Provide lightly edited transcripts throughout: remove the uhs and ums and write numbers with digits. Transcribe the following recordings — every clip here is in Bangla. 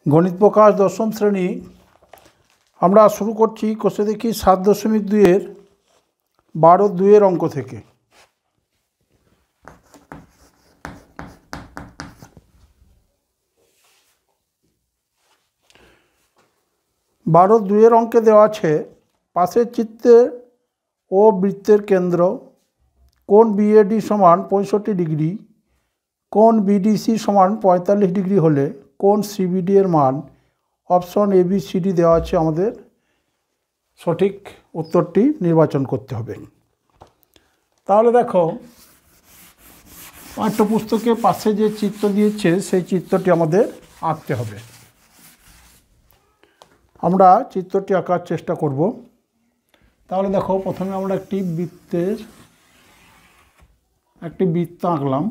গণিত প্রকাশ দশম শ্রেণী আমরা শুরু করছি কোষে দেখি 7.2-এর 12-2 অঙ্ক থেকে। বারো 2-এর অঙ্কে দেওয়া আছে পাশের চিত্রে ও বৃত্তের কেন্দ্র কোণ বিএডি সমান 65 ডিগ্রি, কোণ বিডিসি সমান 45 ডিগ্রি হলে কোণ সিবিডি এর মান অপশন ABCD দেওয়া আছে। আমাদের সঠিক উত্তরটি নির্বাচন করতে হবে। তাহলে দেখো পাঠ্যপুস্তকে পাশে যে চিত্র দিয়েছে সেই চিত্রটি আমাদের আঁকতে হবে। আমরা চিত্রটি আঁকার চেষ্টা করব। তাহলে দেখো প্রথমে আমরা একটি বৃত্ত আঁকলাম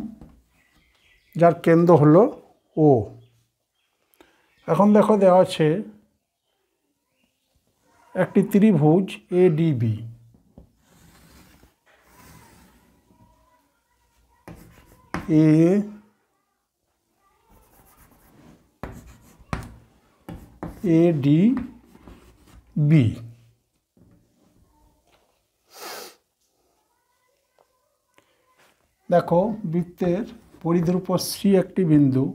যার কেন্দ্র হলো ও। এখন দেখো দেওয়া আছে একটি ত্রিভুজ ADB, ADB দেখো বৃত্তের পরিধির উপর C একটি বিন্দু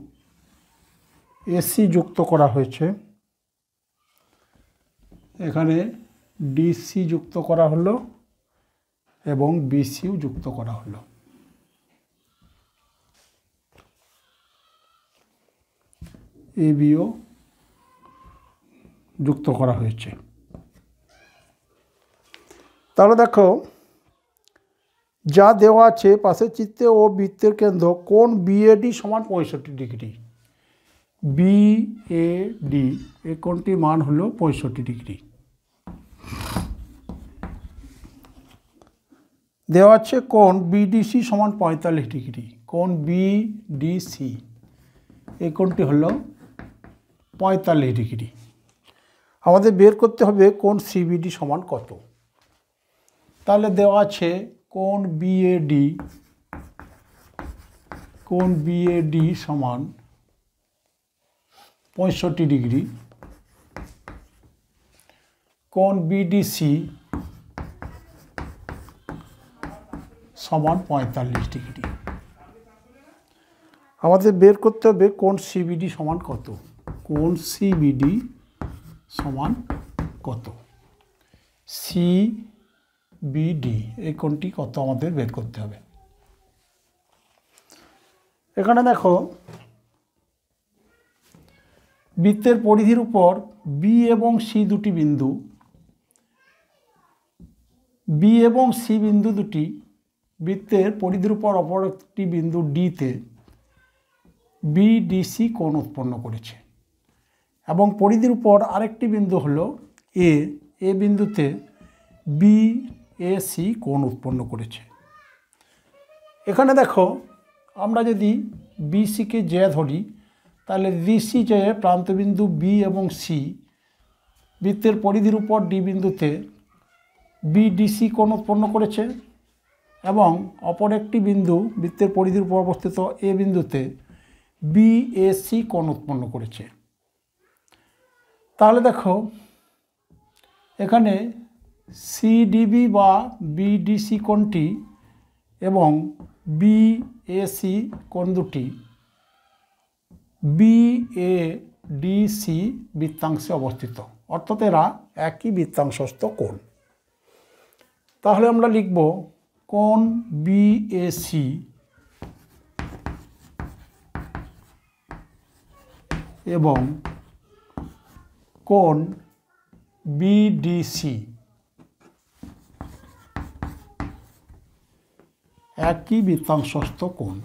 AC যুক্ত করা হয়েছে, এখানে DC যুক্ত করা হলো এবং BCও যুক্ত করা হলো। ABও যুক্ত করা হয়েছে। তাহলে দেখো যা দেওয়া আছে পাশের চিত্রে ও বৃত্তের কেন্দ্র কোণ BAD সমান 65 ডিগ্রি। BAD এই কোণটির মান হলো 65 ডিগ্রি। দেওয়া আছে কোণ BDC সমান 45 ডিগ্রি। কোণ BDC এই কোণটি হলো 45 ডিগ্রি। আমাদের বের করতে হবে কোণ CBD সমান কত। তাহলে দেওয়া আছে কোণ BAD সমান 65 ডিগ্রি, কোণ BDC সমান 45 ডিগ্রি। আমাদের বের করতে হবে কোণ CBD সমান কত। কোণ CBD সমান কত, CBD এই কোণটি কত আমাদের বের করতে হবে। এখানে দেখো বৃত্তের পরিধির উপর B এবং C দুটি বিন্দু, B এবং C বিন্দু দুটি বৃত্তের পরিধির উপর অপর একটি বিন্দু D তে BDC কোণ উৎপন্ন করেছে এবং পরিধির উপর আরেকটি বিন্দু হলো A, এ বিন্দুতে BAC কোণ উৎপন্ন করেছে। এখানে দেখো আমরা যদি BCকে J ধরি তাহলে DC যে প্রান্তবিন্দু B এবং C বৃত্তের পরিধির উপর D বিন্দুতে BDC কোণ উৎপন্ন করেছে এবং অপর একটি বিন্দু বৃত্তের পরিধির উপর অবস্থিত A বিন্দুতে BAC কোণ উৎপন্ন করেছে। তাহলে দেখো এখানে CDB বা BDC কোণটি এবং BAC কোণ দুটি BADC বৃত্তাংশে অবস্থিত, অর্থাৎ এরা একই বৃত্তাংশস্থ কোণ। তাহলে আমরা লিখব কোণ BAC এবং কোণ BDC একই বৃত্তাংশস্থ কোণ।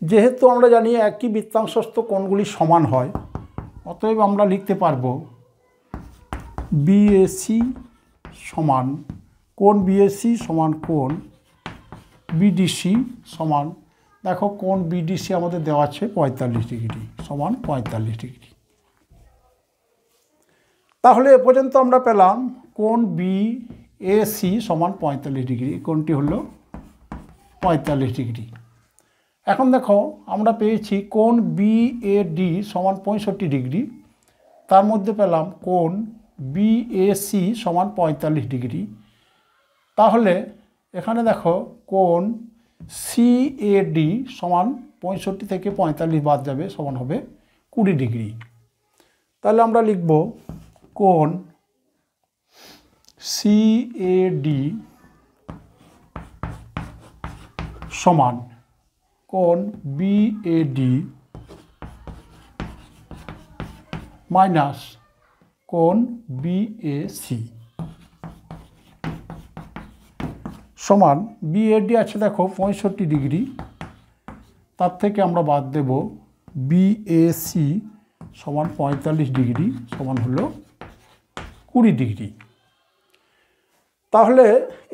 যেহেতু আমরা জানি একই বৃত্তাংশস্থ কোণগুলি সমান হয়, অতএব আমরা লিখতে পারবো BAC সমান কোণ BAC সমান কোণ BDC সমান, দেখো কোণ BDC আমাদের দেওয়া আছে 45 ডিগ্রি সমান 45 ডিগ্রি। তাহলে এ পর্যন্ত আমরা পেলাম কোণ বি এ সি সমান 45 ডিগ্রি, কোণটি হলো 45 ডিগ্রি। এখন দেখো আমরা পেয়েছি কোণ বি এ ডি সমান 65 ডিগ্রি, তার মধ্যে পেলাম কোণ বি এ সি সমান 45 ডিগ্রি। তাহলে এখানে দেখো কোণ সি এ ডি সমান 65 থেকে 45 বাদ যাবে, সমান হবে 20 ডিগ্রি। তাহলে আমরা লিখব কোণ সি এ ডি সমান কোণ বি এ ডি মাইনাস কোণ বি এ সি সমান বিএডি আছে দেখো 65 ডিগ্রি, তার থেকে আমরা বাদ দেব বিএসি সমান 45 ডিগ্রি সমান হলো 20 ডিগ্রি। তাহলে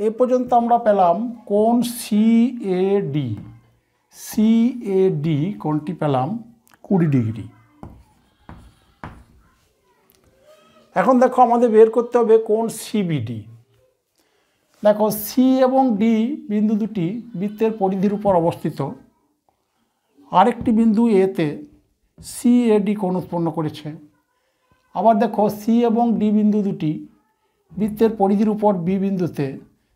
এ পর্যন্ত আমরা পেলাম কোণ সিএডি, সিএডি কোণটি পেলাম 20 ডিগ্রি। এখন দেখো আমাদের বের করতে হবে কোণ সিবিডি। দেখো সি এবং ডি বিন্দু দুটি বৃত্তের পরিধির উপর অবস্থিত। আরেকটি বিন্দু এতে সিএডি কোণ উৎপন্ন করেছে। আবার দেখো সি এবং ডি বিন্দু দুটি বৃত্তের পরিধির উপর বি বিন্দুতে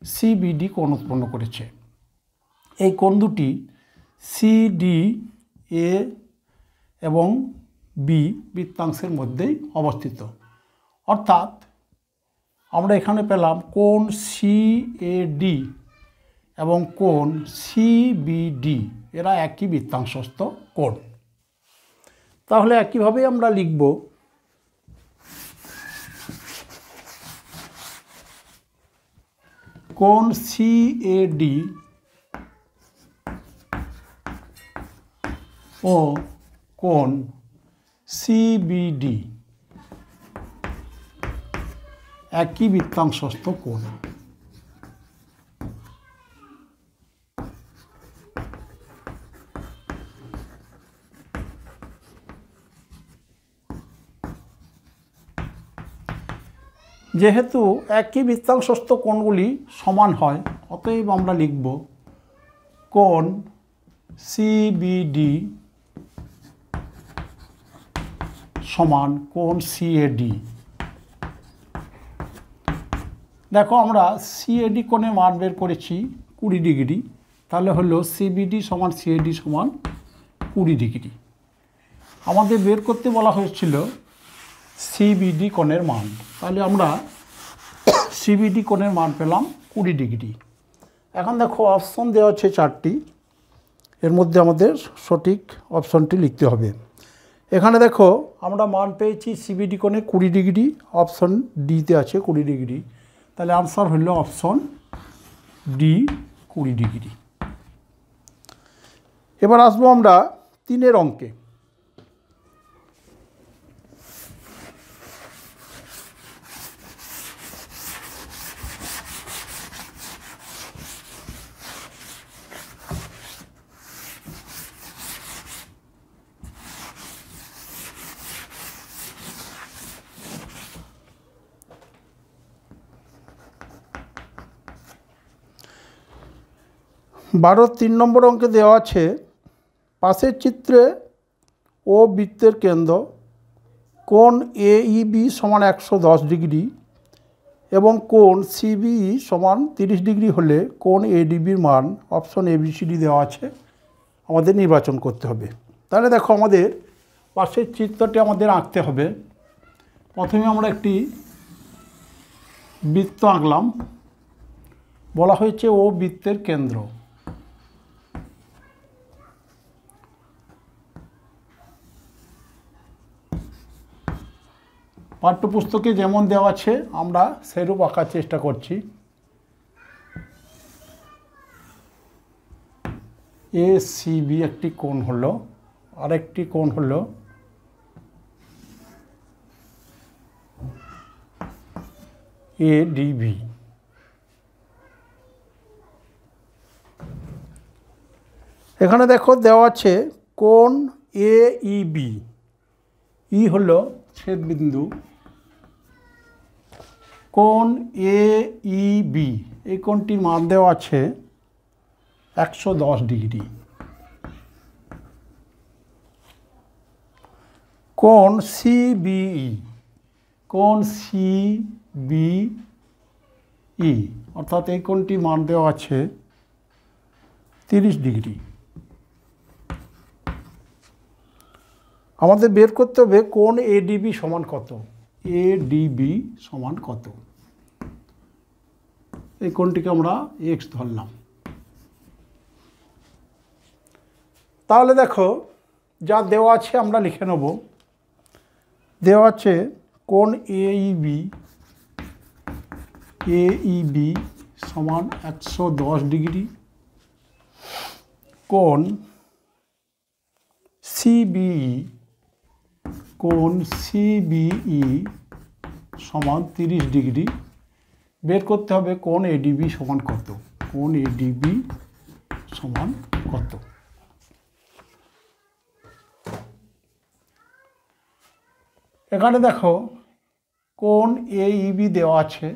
সিবিডি কোণ উৎপন্ন করেছে। এই কোণ দুটি সিডি এ এবং বি বৃত্তাংশের মধ্যেই অবস্থিত। অর্থাৎ আমরা এখানে পেলাম কোণ সিএডি এবং কোণ সিবিডি, এরা একই বৃত্তাংশস্থ কোণ। তাহলে একইভাবেই আমরা লিখব কোণ সিএডি ও কোণ সিবিডি একই বৃত্তাংশস্থ কোণ। যেহেতু একই বৃত্তাংশস্থ কোণগুলি সমান হয়, অতএব আমরা লিখব কোণ সিবিডি সমান কোণ সিএডি। দেখো আমরা সিএডি কোণের মান বের করেছি 20 ডিগ্রি, তাহলে হলো সিবিডি সমান সিএডি সমান 20 ডিগ্রি। আমাদের বের করতে বলা হয়েছিল সিবিডি কোণের মান, তাহলে আমরা সিবিডি কোণের মান পেলাম 20 ডিগ্রি। এখন দেখো অপশন দেওয়া আছে 4টি, এর মধ্যে আমাদের সঠিক অপশনটি লিখতে হবে। এখানে দেখো আমরা মান পেয়েছি সিবিডি কোণে 20 ডিগ্রি, অপশন ডিতে আছে 20 ডিগ্রি, তাহলে আনসার হলো অপশন ডি 20 ডিগ্রি। এবার আসবো আমরা 3 অঙ্কে। বারো 3 নম্বর অঙ্কে দেওয়া আছে পাশের চিত্রে ও বৃত্তের কেন্দ্র কোণ এইবি সমান 110 ডিগ্রি এবং কোণ সিবিই সমান 30 ডিগ্রি হলে কোণ এডিবির মান অপশন এবিসিডি দেওয়া আছে, আমাদের নির্বাচন করতে হবে। তাহলে দেখো আমাদের পাশের চিত্রটি আমাদের আঁকতে হবে। প্রথমে আমরা একটি বৃত্ত আঁকলাম, বলা হয়েছে ও বৃত্তের কেন্দ্র। পাঠ্যপুস্তকে যেমন দেওয়া আছে আমরা সেরূপ আঁকার চেষ্টা করছি। এ সিবি একটি কোণ হলো, আরেকটি কোণ হলো এডিবি। এখানে দেখো দেওয়া আছে কোণ এইবি, ই হলো ছেদবিন্দু, কোণ এ ই বি, এই কোণটির মান দেওয়া আছে 110 ডিগ্রি। কোণ সিবিই, কোণ সিবিই অর্থাৎ এই কোণটির মান দেওয়া আছে 30 ডিগ্রি। আমাদের বের করতে হবে কোণ এডিবি সমান কত, এডিবি সমান কত। এই কোণটিকে আমরা এক্স ধরলাম। তাহলে দেখো যা দেওয়া আছে আমরা লিখে নেব। দেওয়া আছে কোণ এইবি সমান 110 ডিগ্রি, কোণ সিবিই সমান 30 ডিগ্রি। বের করতে হবে কোণ এডিবি সমান কত, কোণ এডিবি সমান কত। এখানে দেখো কোণ এইবি দেওয়া আছে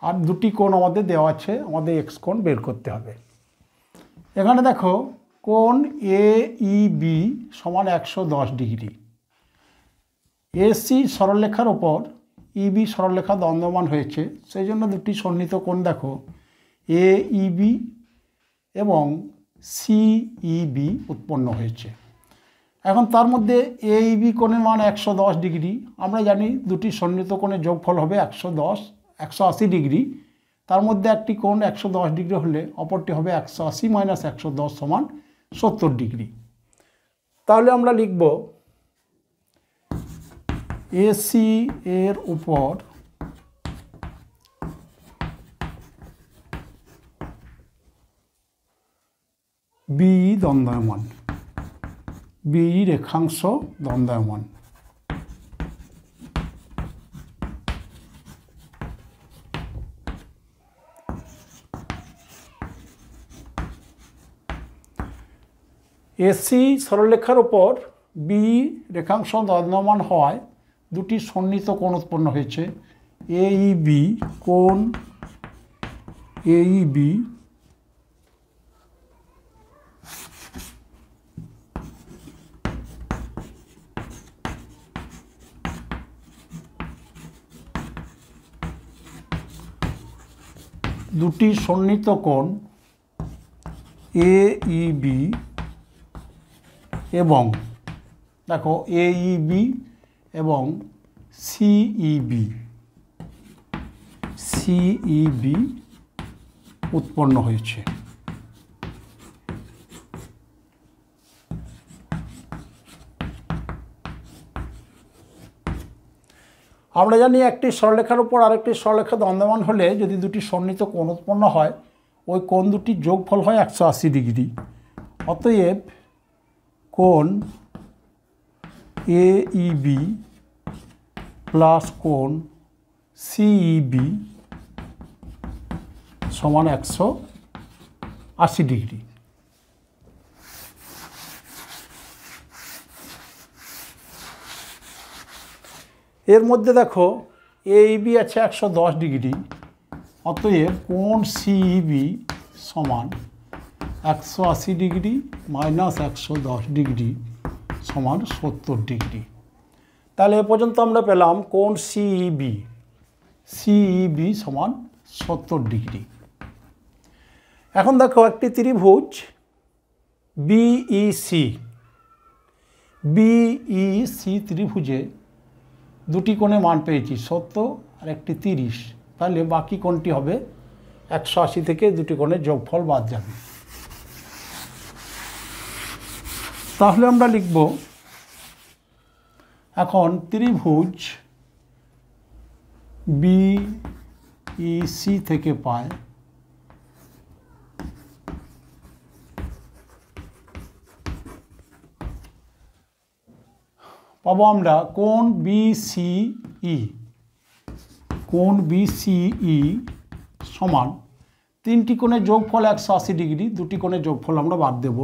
আর দুটি কোণ আমাদের দেওয়া আছে, আমাদের এক্স কোণ বের করতে হবে। এখানে দেখো কোণ এইবি সমান 110 ডিগ্রি। এসি সরলরেখার ওপর ইবি সরলরেখা দণ্ডমান হয়েছে, সেই জন্য দুটি সন্নিহিত কোণ দেখো এইবি এবং সিইবি উৎপন্ন হয়েছে। এখন তার মধ্যে এইবি কোণের মান 110 ডিগ্রি। আমরা জানি দুটি সন্নিহিত কোণের যোগফল হবে 180 ডিগ্রি। তার মধ্যে একটি কোণ 110 ডিগ্রি হলে অপরটি হবে 180 মাইনাস 110 সমান 70 ডিগ্রি। তাহলে আমরা লিখব এসি এর উপর বি দণ্ডায়মান, বি রেখাংশ দণ্ডায়মান। এসি সরলরেখার ওপর বি রেখাংশ দণ্ডায়মান হওয়ায় দুটি সন্নিহিত কোণ উৎপন্ন হয়েছে। এইবি কোণ এইবি দুটি সন্নিহিত কোণ এইবি এবং দেখো এইবি এবং সিইবি উৎপন্ন হয়েছে। আমরা জানি একটি সরলরেখার উপর আরেকটি সরলরেখা দণ্ডায়মান হলে যদি দুটি সন্নিহিত কোণ উৎপন্ন হয়, ওই কোণ দুটির যোগফল হয় 180 ডিগ্রি। অতএব কোণ এইবি প্লাস কোণ সিইবি সমান 180 ডিগ্রি। এর মধ্যে দেখো এইবি আছে 110 ডিগ্রি, অতএব কোণ সিইবি সমান 180 ডিগ্রি মাইনাস 110 ডিগ্রি সমান 70 ডিগ্রি। তাহলে এ পর্যন্ত আমরা পেলাম কোণ সিইবি সমান 70 ডিগ্রি। এখন দেখো একটি ত্রিভুজ বিইসি ত্রিভুজে দুটি কোণে মান পেয়েছি 70 আর একটি 30। তাহলে বাকি কোণটি হবে 180 থেকে দুটি কোণের যোগফল বাদ যাবে। তাহলে আমরা লিখব এখন ত্রিভুজ বিইসি থেকে পায় পাবো আমরা কোণ বিসিই সমান তিনটি কোণের যোগফল 180 ডিগ্রি, দুটি কোণের যোগফল আমরা বাদ দেব।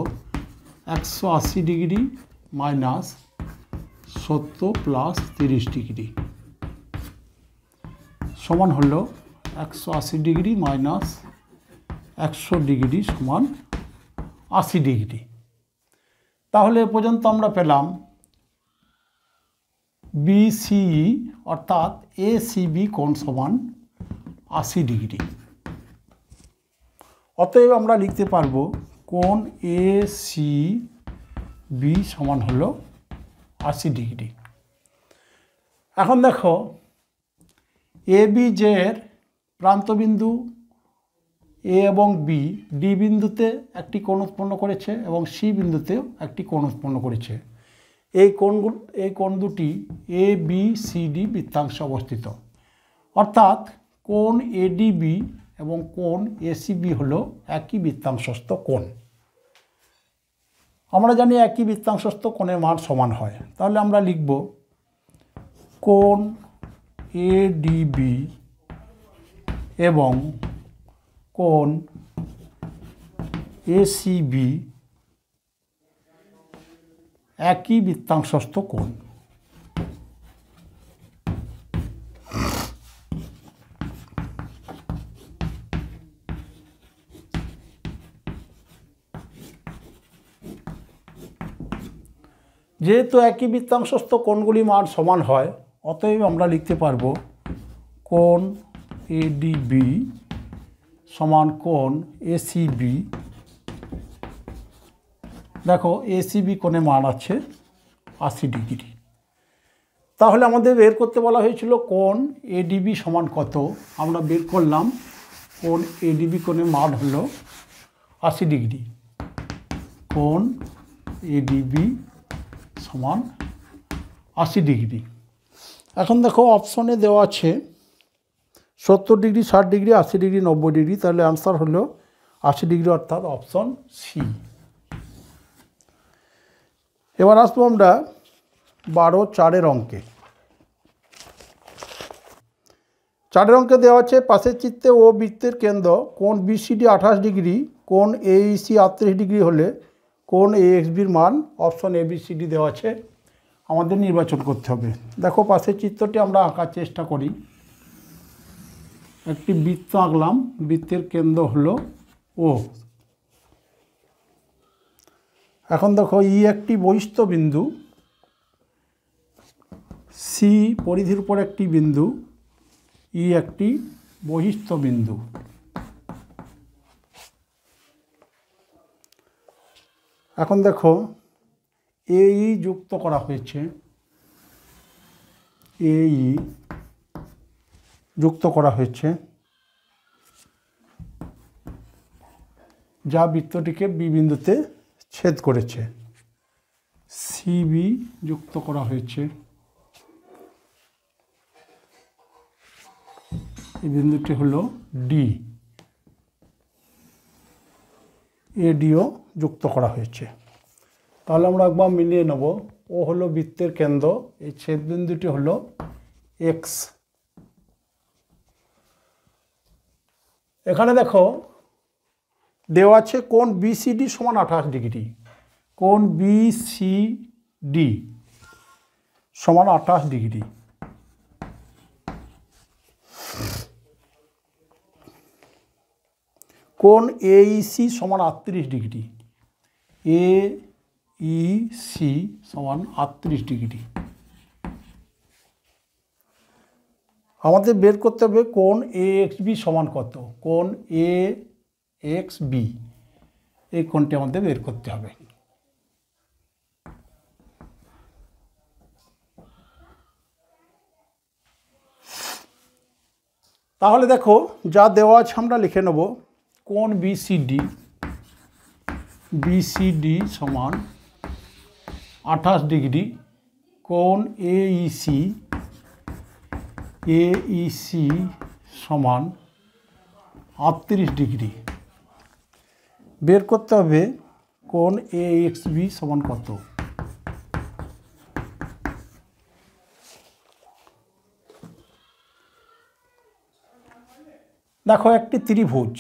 180 ডিগ্রি মাইনাস 70 প্লাস 30 ডিগ্রি সমান হলো 180 ডিগ্রি মাইনাস 100 ডিগ্রি সমান 80 ডিগ্রি। তাহলে এ পর্যন্ত আমরা পেলাম বিসিই অর্থাৎ এসিবি কোণ সমান 80 ডিগ্রি। অতএব আমরা লিখতে পারবো কোণ এসিবি সমান হলো 80 ডিগ্রি। এখন দেখো এবি এর প্রান্তবিন্দু এ এবং বি ডি বিন্দুতে একটি কোণ উৎপন্ন করেছে এবং সি বিন্দুতেও একটি কোণ উৎপন্ন করেছে। এই কোণ দুটি এ বি সি ডি বৃত্তাংশে অবস্থিত, অর্থাৎ কোণ এডিবি এবং কোণ এসিবি হলো একই বৃত্তাংশস্থ কোণ। আমরা জানি একই বৃত্তাংশস্থ কোণের মান সমান হয়, তাহলে আমরা লিখব কোণ এডিবি এবং কোণ এসিবি একই বৃত্তাংশস্থ কোণ। যেহেতু একই বৃত্তাংশস্থ কোণগুলি মান সমান হয়, অতএব আমরা লিখতে পারবো কোণ এডিবি সমান কোণ এসিবি। দেখো এসিবি কোণে মান আছে 80 ডিগ্রি। তাহলে আমাদের বের করতে বলা হয়েছিল কোণ এডিবি সমান কত, আমরা বের করলাম কোণ এডিবি কোণের মান হলো 80 ডিগ্রি। কোণ এডিবি সমান 80 ডিগ্রি। এখন দেখো অপশনে দেওয়া আছে 70 ডিগ্রি, 60 ডিগ্রি, 80 ডিগ্রি, 90 ডিগ্রি, তাহলে আনসার হলো 80 ডিগ্রি, অর্থাৎ অপশন সি। এবার আসবো আমরা 12(4) অঙ্কে। 4 অঙ্কে দেওয়া আছে পাশের চিত্রে ও বৃত্তের কেন্দ্র কোণ বিসিডি 28 ডিগ্রি, কোণ এইসি 38 ডিগ্রি হলে কোণ এএক্সবির মান অপশন এবিসিডি দেওয়া আছে, আমাদের নির্বাচন করতে হবে। দেখো পাশের চিত্রটি আমরা আঁকার চেষ্টা করি। একটি বৃত্ত আঁকলাম, বৃত্তের কেন্দ্র হলো ও। এখন দেখো ই একটি বহিস্থ বিন্দু, সি পরিধির উপর একটি বিন্দু, ই একটি বহিস্থ বিন্দু। এখন দেখো এই যুক্ত করা হয়েছে, এই যুক্ত করা হয়েছে, যা বৃত্তটিকে বি বিন্দুতে ছেদ করেছে। সিবি যুক্ত করা হয়েছে, এই বিন্দুটি হলো ডি। এডিও যুক্ত করা হয়েছে। তাহলে আমরা একবার মিলিয়ে নেব। ও হলো বৃত্তের কেন্দ্র, এই ছেদ বিন্দুটি হলো এক্স। এখানে দেখো দেওয়া আছে কোণ বিসিডি সমান 28 ডিগ্রি। কোণ বিসিডি সমান 28 ডিগ্রি। কোণ এইসি সমান 38 ডিগ্রি। এইসি সমান 38 ডিগ্রি। আমাদের বের করতে হবে কোণ এএক্সবি সমান কত। কোণ এএক্সবি এই কোণটি আমাদের বের করতে হবে। তাহলে দেখো যা দেওয়া আছে আমরা লিখে নেব। কোণ বিসিডি সমান 28 ডিগ্রি। কোণ এইসি সমান 38 ডিগ্রি। বের করতে হবে কোণ এএক্সবি সমান কত। দেখো একটি ত্রিভুজ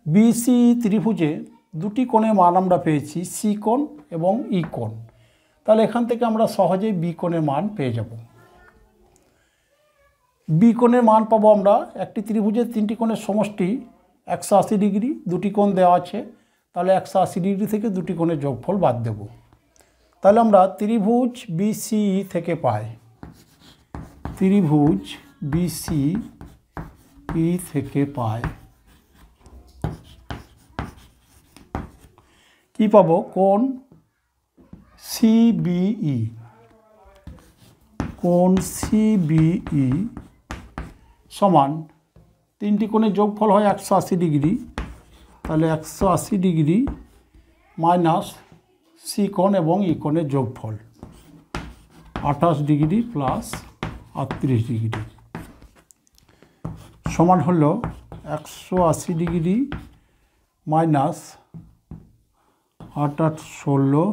বিসিই ত্রিভুজে দুটি কোণের মান আমরা পেয়েছি, সি কোণ এবং ই কোণ। তাহলে এখান থেকে আমরা সহজেই বি কোণের মান পেয়ে যাব। বি কোণের মান পাবো আমরা, একটি ত্রিভুজের তিনটি কোণের সমষ্টি 180 ডিগ্রি, দুটি কোণ দেওয়া আছে, তাহলে 180 ডিগ্রি থেকে দুটি কোণের যোগফল বাদ দেব। তাহলে আমরা ত্রিভুজ বিসিই থেকে পাই, ত্রিভুজ বিসিই থেকে পাই কি পাবো, কোণ সিবিই, কোণ সিবিই সমান তিনটি কোণের যোগফল হয় 180 ডিগ্রি, তাহলে 180 ডিগ্রি মাইনাস সি কোণ এবং ই কোণের যোগফল 28 ডিগ্রি প্লাস 38 ডিগ্রি সমান হলো 180 ডিগ্রি মাইনাস 28 16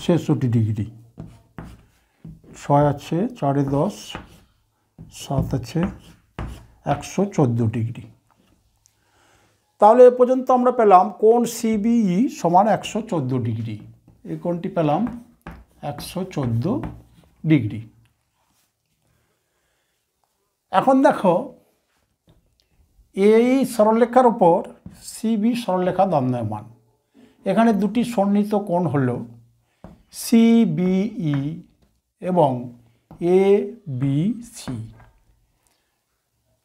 66 ডিগ্রি, 6 আছে 4 10 7 আছে 114 ডিগ্রি। তাহলে এ পর্যন্ত আমরা পেলাম কোণ সিবিই সমান 114 ডিগ্রি, এই কোণটি পেলাম 114 ডিগ্রি। এখন দেখো এই সরলরেখার উপর সিবি সরলরেখা দ্বন্দ্বমান, এখানে দুটি সন্নিহিত কোণ হল সিবিই এবং এবিসি।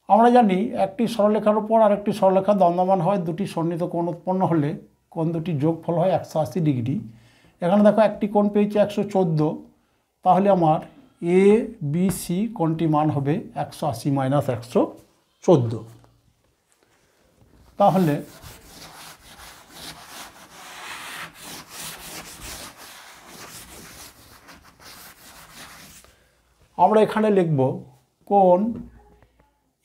আমরা জানি একটি সরলরেখার উপর আরেকটি সরলরেখা দ্বন্দ্বমান হয়, দুটি সন্নিহিত কোণ উৎপন্ন হলে কোণ দুটি যোগফল হয় 180 ডিগ্রি। এখানে দেখো একটি কোণ পেয়েছি 114, তাহলে আমার এ বি সি কোণটি মান হবে 180 মাইনাস 114। তাহলে আমরা এখানে লিখব কোণ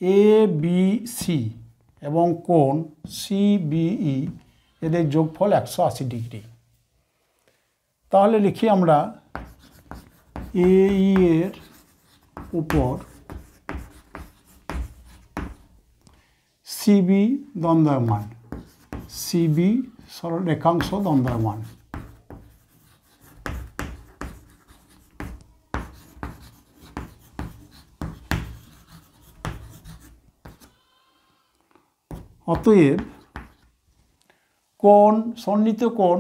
এ বি সি এবং কোণ সিবিই এদের যোগফল 180 ডিগ্রি। তাহলে লিখি আমরা এই এর উপর সিবি দ্বন্দ্বমান, সিবি সরলরেখাংশ দ্বন্দ্বমান, অতএব কোণ সন্নিহিত কোণ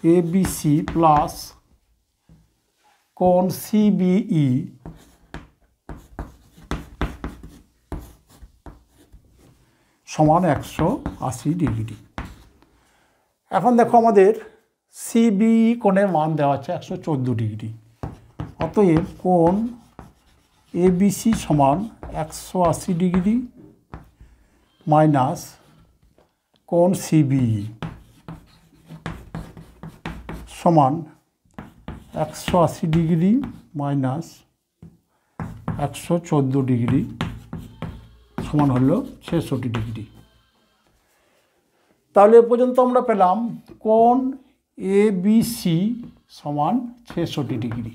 এবিসি প্লাস কোণ সিবিই সমান 180 ডিগ্রি। এখন দেখো আমাদের সিবিই কোণের মান দেওয়া আছে 114 ডিগ্রি, অতএব কোণ এবিসি সমান 180 ডিগ্রি মাইনাস কোণ সিবিই সমান 180 ডিগ্রি মাইনাস 114 ডিগ্রি সমান হলো 66 ডিগ্রি। তাহলে এ পর্যন্ত আমরা পেলাম কোণ এবিসি সমান 66 ডিগ্রি।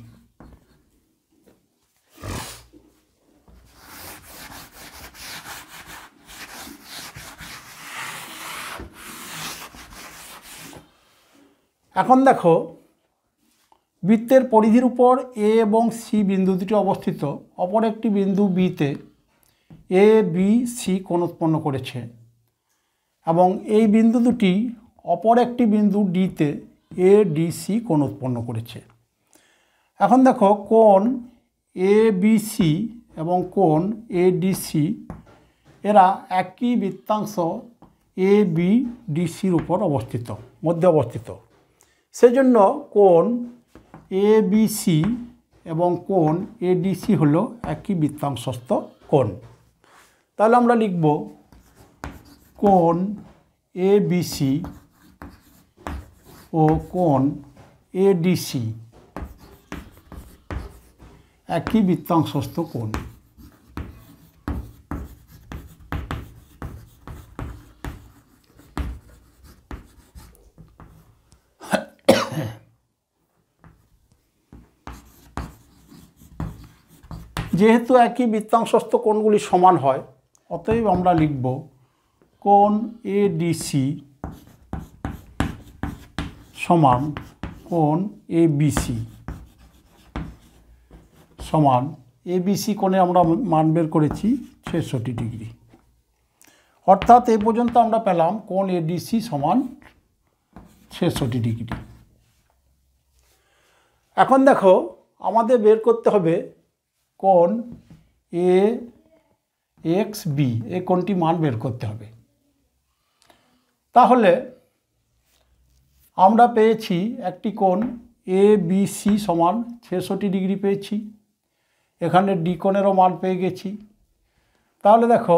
এখন দেখো বৃত্তের পরিধির উপর এ এবং সি বিন্দু দুটি অবস্থিত, অপর একটি বিন্দু বিতে এ বি সি কোণ উৎপন্ন করেছে এবং এই বিন্দু দুটি অপর একটি বিন্দু ডিতে এ ডি সি কোণ উৎপন্ন করেছে। এখন দেখো কোণ এ বি সি এবং কোণ এ ডি সি এরা একই বৃত্তাংশ এ বি ডি সির উপর অবস্থিত, মধ্যে অবস্থিত। সেজন্য কোণ এ বি সি এবং কোণ এ ডি সি হল একই বৃত্তাংশস্থ কোণ। তাহলে আমরা লিখব কোণ এ বি সি ও কোণ এ ডি সি একই বৃত্তাংশস্থ কোণ। যেহেতু একই বৃত্তাংশস্থ কোণগুলি সমান হয়, অতএব আমরা লিখব কোণ এডিসি সমান কোণ এবিসি সমান এবিসি কোণে আমরা মান বের করেছি 66 ডিগ্রি। অর্থাৎ এই পর্যন্ত আমরা পেলাম কোণ এডিসি সমান 66 ডিগ্রি। এখন দেখো আমাদের বের করতে হবে কোণ এ এক্স বি, এই কোণটি মান বের করতে হবে। তাহলে আমরা পেয়েছি একটি কোণ এ বি সি সমান 66 ডিগ্রি পেয়েছি, এখানে ডি কোণেরও মান পেয়ে গেছি। তাহলে দেখো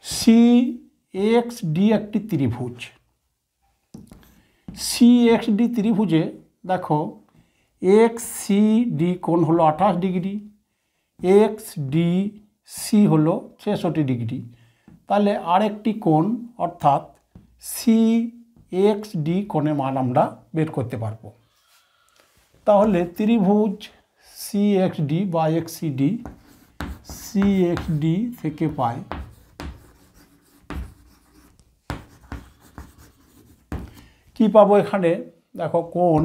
সি এক্স ডি একটি ত্রিভুজ, সি এক্স ডি ত্রিভুজে দেখো এক্স সি ডি কোণ হলো 28 ডিগ্রি, এক্স ডি সি হলো 66 ডিগ্রি। তাহলে আরেকটি কোণ অর্থাৎ সি এক্স ডি কোণের মান আমরা বের করতে পারবো। তাহলে ত্রিভুজ সি এক্স ডি বা এক্স সি এক্স ডি থেকে পাই কি পাবো, এখানে দেখো কোণ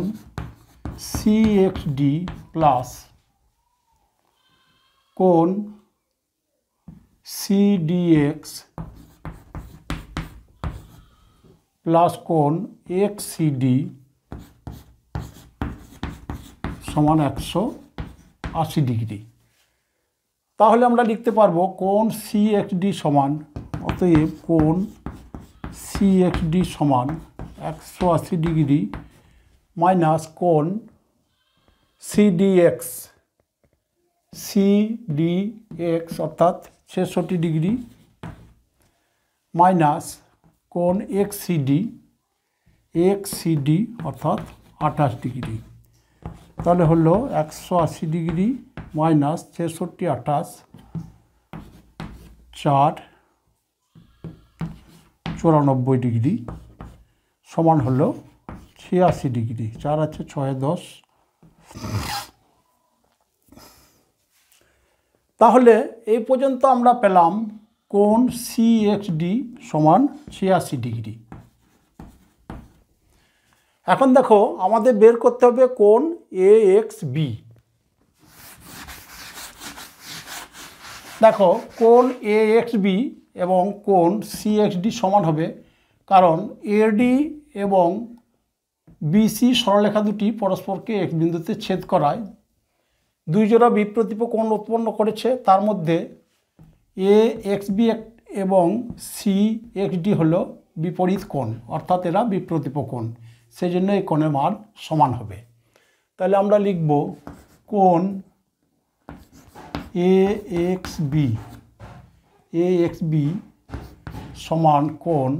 সি এক্স ডি প্লাস কোণ সি ডি এক্স প্লাস কোণ এক্স সি ডি সমান 180 ডিগ্রি। তাহলে আমরা লিখতে পারবো কোণ সি এক্স ডি সমান, অতএব কোণ সি এক্স ডি সমান 180 ডিগ্রি মাইনাস কোণ সিডিএক্স অর্থাৎ 66 ডিগ্রি মাইনাস কোণ এক্সসিডি অর্থাৎ 28 ডিগ্রি। তাহলে হলো 180 ডিগ্রি মাইনাস 66 28 4 94 ডিগ্রি সমান হলো 86 ডিগ্রি। 4 আছে 6 10। তাহলে এই পর্যন্ত আমরা পেলাম কোণ সি এক্স ডি সমান 86 ডিগ্রি। এখন দেখো আমাদের বের করতে হবে কোণ এ এক্স বি। দেখো কোণ এ এক্স বি এবং কোণ সি এক্স ডি সমান হবে, কারণ এডি এবং বিসি সরলরেখা দুটি পরস্পরকে এক বিন্দুতে ছেদ করায় দুই জোড়া বিপ্রতীপ কোণ উৎপন্ন করেছে। তার মধ্যে এ এক্স বি এবং সি এক্স ডি হলো বিপরীত কোণ, অর্থাৎ এরা বিপ্রতীপ কোণ, সেই জন্য এই কোণের মান সমান হবে। তাহলে আমরা লিখব কোণ এ এক্স বি সমান কোণ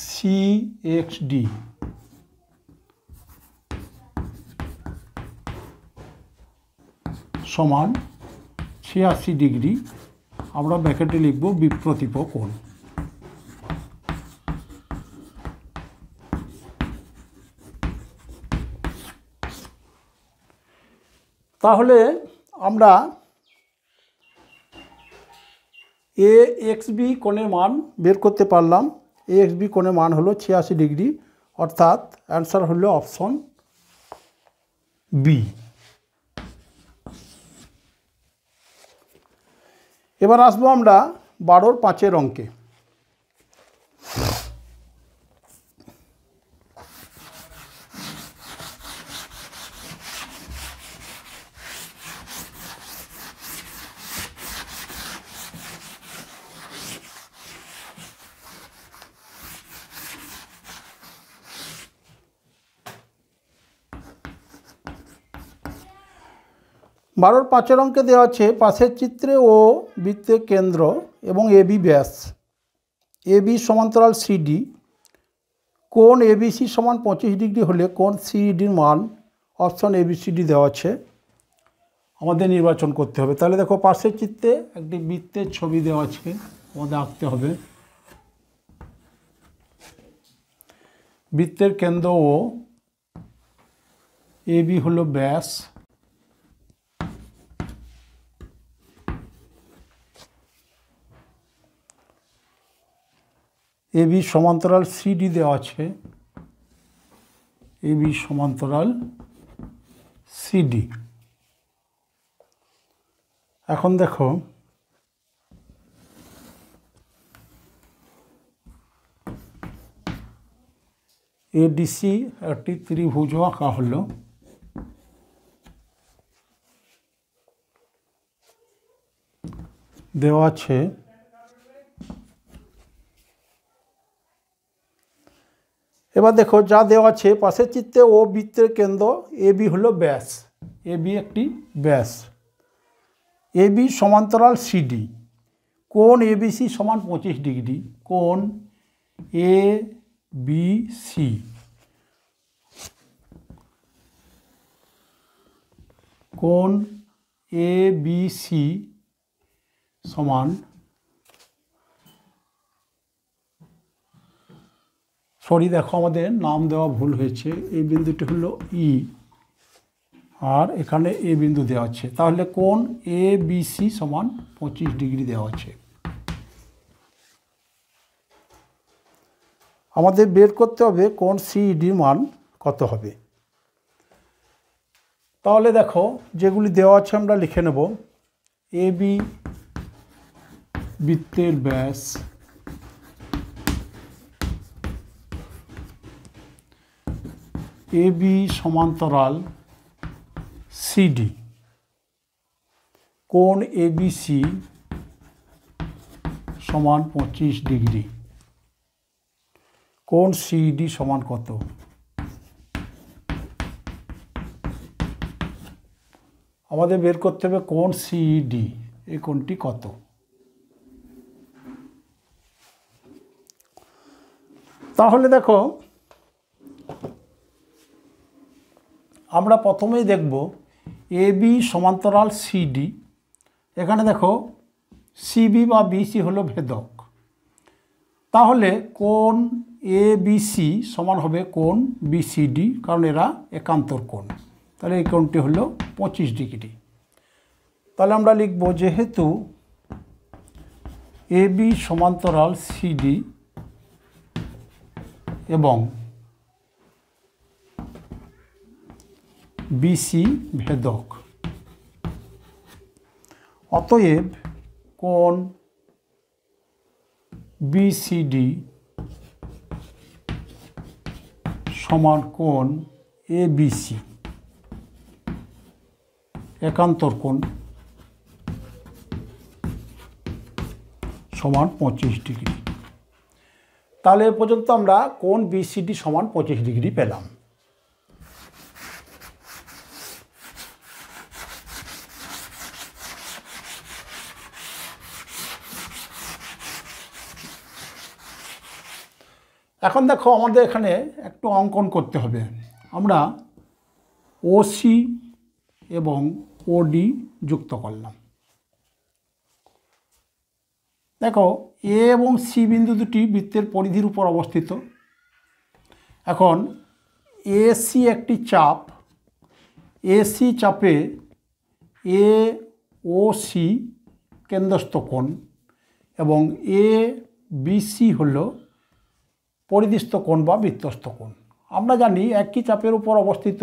সি এক্স ডি সমান 86 ডিগ্রি। আমরা ব্র্যাকেটে লিখব বিপ্রতীপ কোণ। তাহলে আমরা এ এক্স বি কোণের মান বের করতে পারলাম। এ এক্স বি কোণের মান হলো 86 ডিগ্রি, অর্থাৎ অ্যান্সার হলো অপশন বি। এবার আসবো আমরা 12-এর 5 অঙ্কে। বারোর 5 অঙ্কে দেওয়া আছে পাশের চিত্রে ও বৃত্তের কেন্দ্র এবং এবি ব্যাস, এবি সমান্তরাল সিডি, কোণ এবিসি সমান 25 ডিগ্রি হলে কোণ সিইডির মান অপশন এবিসিডি দেওয়া আছে, আমাদের নির্বাচন করতে হবে। তাহলে দেখো পাশের চিত্রে একটি বৃত্তের ছবি দেওয়া আছে, আমাদের আঁকতে হবে। বৃত্তের কেন্দ্র ও এবি হলো ব্যাস, এ বি সমান্তরাল সিডি দেওয়া আছে, এ বি সমান্তরাল সিডি। এখন দেখো এডিসি একটি ত্রিভুজ আঁকা হলো। দেওয়া আছে এবার দেখো যা দেওয়া আছে পাশের চিত্রে ও বৃত্তের কেন্দ্র এ বি হলো ব্যাস, এ বি একটি ব্যাস। এ বি সমান্তরাল সিডি, কোণ এ বি সি সমান 25 ডিগ্রি। কোণ এ বি সি, কোণ এ বি সি সমান, সরি দেখো আমাদের নাম দেওয়া ভুল হয়েছে, এই বিন্দুটি হলো ই আর এখানে এ বিন্দু দেওয়া আছে, তাহলে কোণ এ বি সি সমান 25 ডিগ্রি দেওয়া আছে। আমাদের বের করতে হবে কোণ সিইডির মান কত হবে। তাহলে দেখো যেগুলি দেওয়া আছে আমরা লিখে নেব। এ বি বৃত্তের ব্যাস, এ বি সমান্তরাল সিডি, কোণ এ বি সি সমান 25 ডিগ্রি। কোণ সিডি সমান কত? আমাদের বের করতে হবে কোণ সিডি, এই কোণটি কত। তাহলে দেখো আমরা প্রথমেই দেখব এ বি সমান্তরাল সিডি। এখানে দেখো সিবি বা বিসি হলো ভেদক, তাহলে কোণ এ বিসি সমান হবে কোণ বিসিডি, কারণ এরা একান্তর কোণ, তাহলে এই কোণটি হলো 25 ডিগ্রি। তাহলে আমরা লিখব যেহেতু এ বি সমান্তরাল সিডি এবং বিসি ভেদক, অতএব কোণ বিসিডি সমান কোণ এ বিসি, একান্তর কোণ সমান 25 ডিগ্রি। তাহলে এ পর্যন্ত আমরা কোণ বিসিডি সমান 25 ডিগ্রি পেলাম। এখন দেখো আমাদের এখানে একটু অঙ্কন করতে হবে। আমরা ওসি এবং ওডি যুক্ত করলাম। দেখো এ এবং সি বিন্দু দুটি বৃত্তের পরিধির উপর অবস্থিত। এখন এসি একটি চাপ, এসি চাপে এ ও সি কেন্দ্রস্থ কোণ এবং এ বিসি হল পরিধিস্থ কোণ বা বৃত্তস্থ কোণ। আমরা জানি একই চাপের উপর অবস্থিত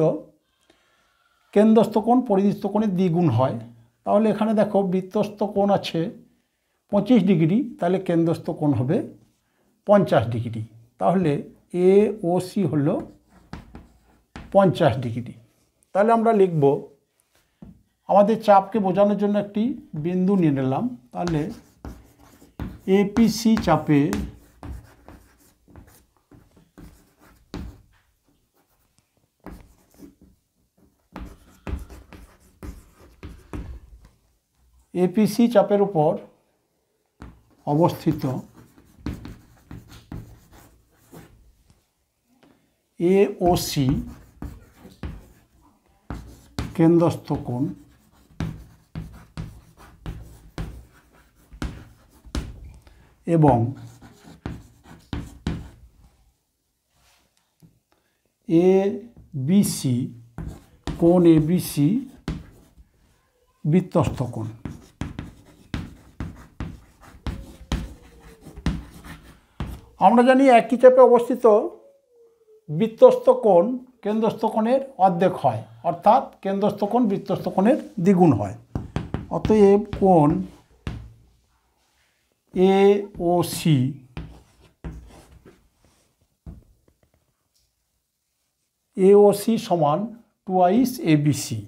কেন্দ্রস্থ কোণ পরিধিস্থ কোণের দ্বিগুণ হয়। তাহলে এখানে দেখো বৃত্তস্থ কোণ আছে 25 ডিগ্রি, তাহলে কেন্দ্রস্থ কোণ হবে 50 ডিগ্রি। তাহলে এ ও সি হল 50 ডিগ্রি। তাহলে আমরা লিখব, আমাদের চাপকে বোঝানোর জন্য একটি বিন্দু নিয়ে নিলাম। তাহলে এপিসি চাপে এপিসি চাপের উপর অবস্থিত এ ও সি কেন্দ্রস্থ কোণ এবং এ বিসি কোণ এ বিসি বৃত্তস্থ কোণ। আমরা জানি একই চাপে অবস্থিত বৃত্তস্থ কোণ কেন্দ্রস্থ কোণের অর্ধেক হয়, অর্থাৎ কেন্দ্রস্থ কোণ বৃত্তস্থ কোণের দ্বিগুণ হয়। অতএব কোণ এ ও সি সমান টুয়াইস এবিসি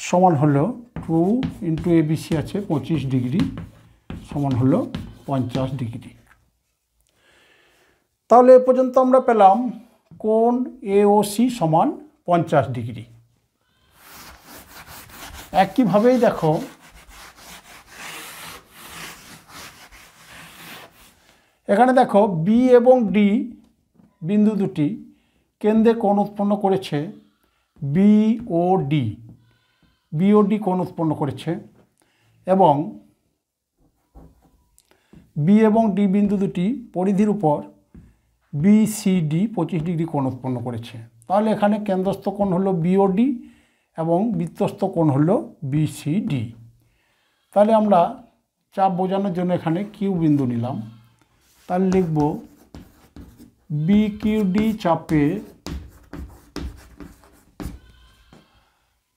সমান হলো 2 ইন্টু এবিসি আছে 25 ডিগ্রি সমান হলো 50 ডিগ্রি। তাহলে এ পর্যন্ত আমরা পেলাম কোণ এওসি সমান 50 ডিগ্রি। একইভাবেই দেখো এখানে দেখো বি এবং ডি বিন্দু দুটি কেন্দ্রে কোণ উৎপন্ন করেছে, বিওডি কোণ উৎপন্ন করেছে এবং বি এবং ডি বিন্দু দুটি পরিধির উপর বিসিডি 25 ডিগ্রি কোণ উৎপন্ন করেছে। তাহলে এখানে কেন্দ্রস্থ কোণ হলো বিওডি এবং বৃত্তস্থ কোণ হলো বিসিডি। তাহলে আমরা চাপ বোঝানোর জন্য এখানে কিউ বিন্দু নিলাম। তাহলে লিখব বিকিউডি চাপে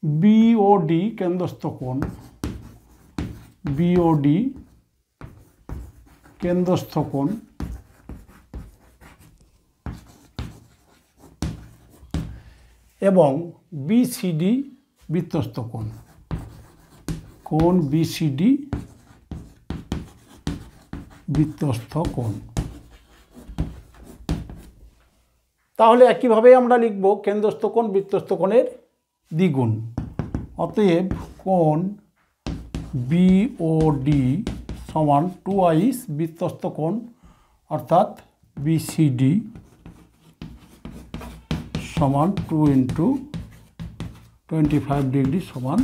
বিওডি কেন্দ্রস্থ কোণ, বিওডি কেন্দ্রস্থ কোণ এবং বিসিডি বৃত্তস্থ কোণ, কোণ বিসিডি বৃত্তস্থ কোণ। তাহলে একইভাবে আমরা লিখব কেন্দ্রস্থ কোণ বৃত্তস্থ কোণের দ্বিগুণ। অতএব কোণ বিওডি সমান টুয়াইস বৃত্তস্থ কোণ অর্থাৎ বিসিডি সমান 2 ইন্টু 25 ডিগ্রি সমান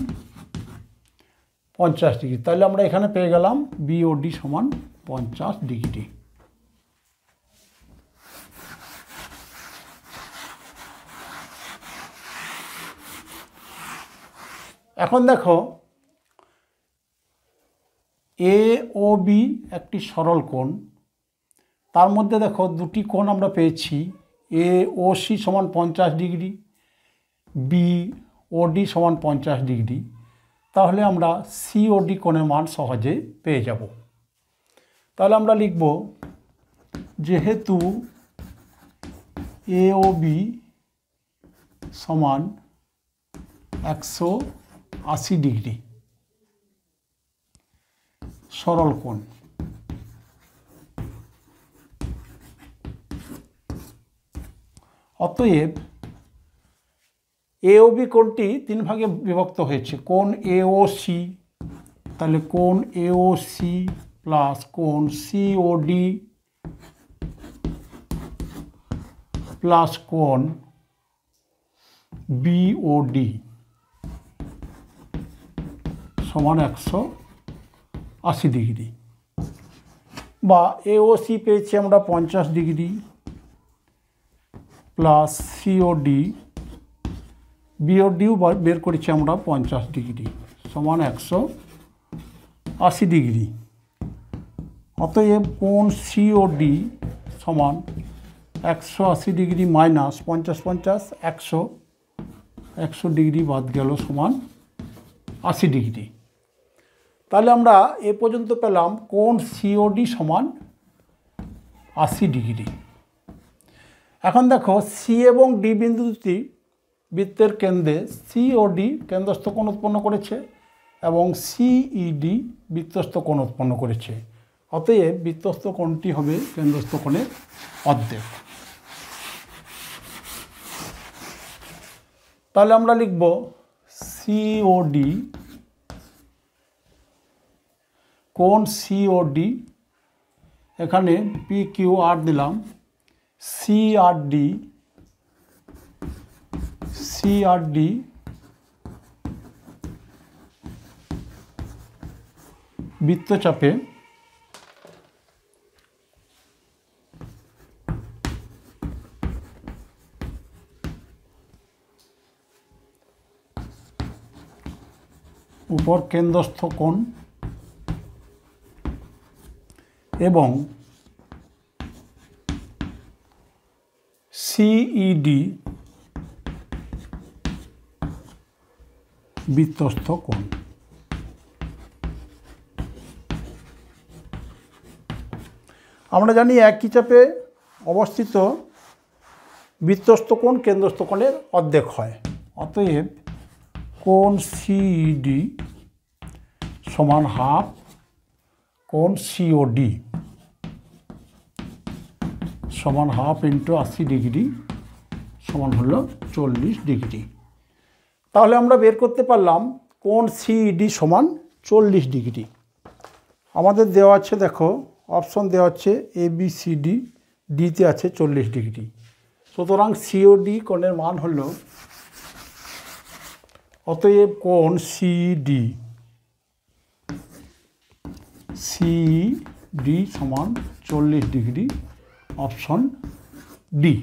50 ডিগ্রি। তাহলে আমরা এখানে পেয়ে গেলাম বিওডি সমান 50 ডিগ্রি। এখন দেখো এ ও বি একটি সরল কোণ, তার মধ্যে দেখো দুটি কোণ আমরা পেয়েছি, এ ও সি সমান 50 ডিগ্রি, বি ও ডি সমান 50 ডিগ্রি। তাহলে আমরা সিওডি কোণের মান সহজে পেয়ে যাব। তাহলে আমরা লিখব যেহেতু এ ও বি সমান 180 ডিগ্রি সরল কোণ, অতএব এ ও বি কোণটি 3 ভাগে বিভক্ত হয়েছে। কোণ এ ও সি, তাহলে কোণ এ ও সি প্লাস কোণ সিওডি প্লাস কোণ বিওডি সমান 180 ডিগ্রি, বা এওসি পেয়েছি আমরা 50 ডিগ্রি প্লাস সিওডি, বিওডিও বের করেছি আমরা 50 ডিগ্রি সমান 180 ডিগ্রি। অতএব কোণ সিওডি সমান 180 ডিগ্রি মাইনাস 50 50 100 ডিগ্রি বাদ গেল সমান 80 ডিগ্রি। তাহলে আমরা এ পর্যন্ত পেলাম কোণ সিওডি সমান 80 ডিগ্রি। এখন দেখো সি এবং ডি বিন্দু দুটি বৃত্তের কেন্দ্রে সিওডি কেন্দ্রস্থ কোণ উৎপন্ন করেছে এবং সিইডি বৃত্তস্থ কোণ উৎপন্ন করেছে। অতএব বৃত্তস্থ কোণটি হবে কেন্দ্রস্থ কোণের অর্ধেক। তাহলে আমরা লিখব সিওডি, কোণ সিওডি, এখানে পি কিউ আর দিলাম, সিআরডি বৃত্তচাপে উপর কেন্দ্রস্থ কোণ এবং সিইডি বৃত্তস্থ কোণ। আমরা জানি একই চাপে অবস্থিত বৃত্তস্থ কোণ কেন্দ্রস্থ কোণের অর্ধেক হয়। অতএব কোণ সিইডি সমান হাফ কোণ সিওডি সমান হাফ ইন্টু 80 ডিগ্রি সমান হলো 40 ডিগ্রি। তাহলে আমরা বের করতে পারলাম কোণ সিইডি সমান 40 ডিগ্রি। আমাদের দেওয়া আছে, দেখো অপশন দেওয়া আছে ABCD, ডিতে আছে 40 ডিগ্রি। সুতরাং সিওডি কোণের মান হল, অতএব কোণ সিডি সমান 40 ডিগ্রি, অপশন ডি।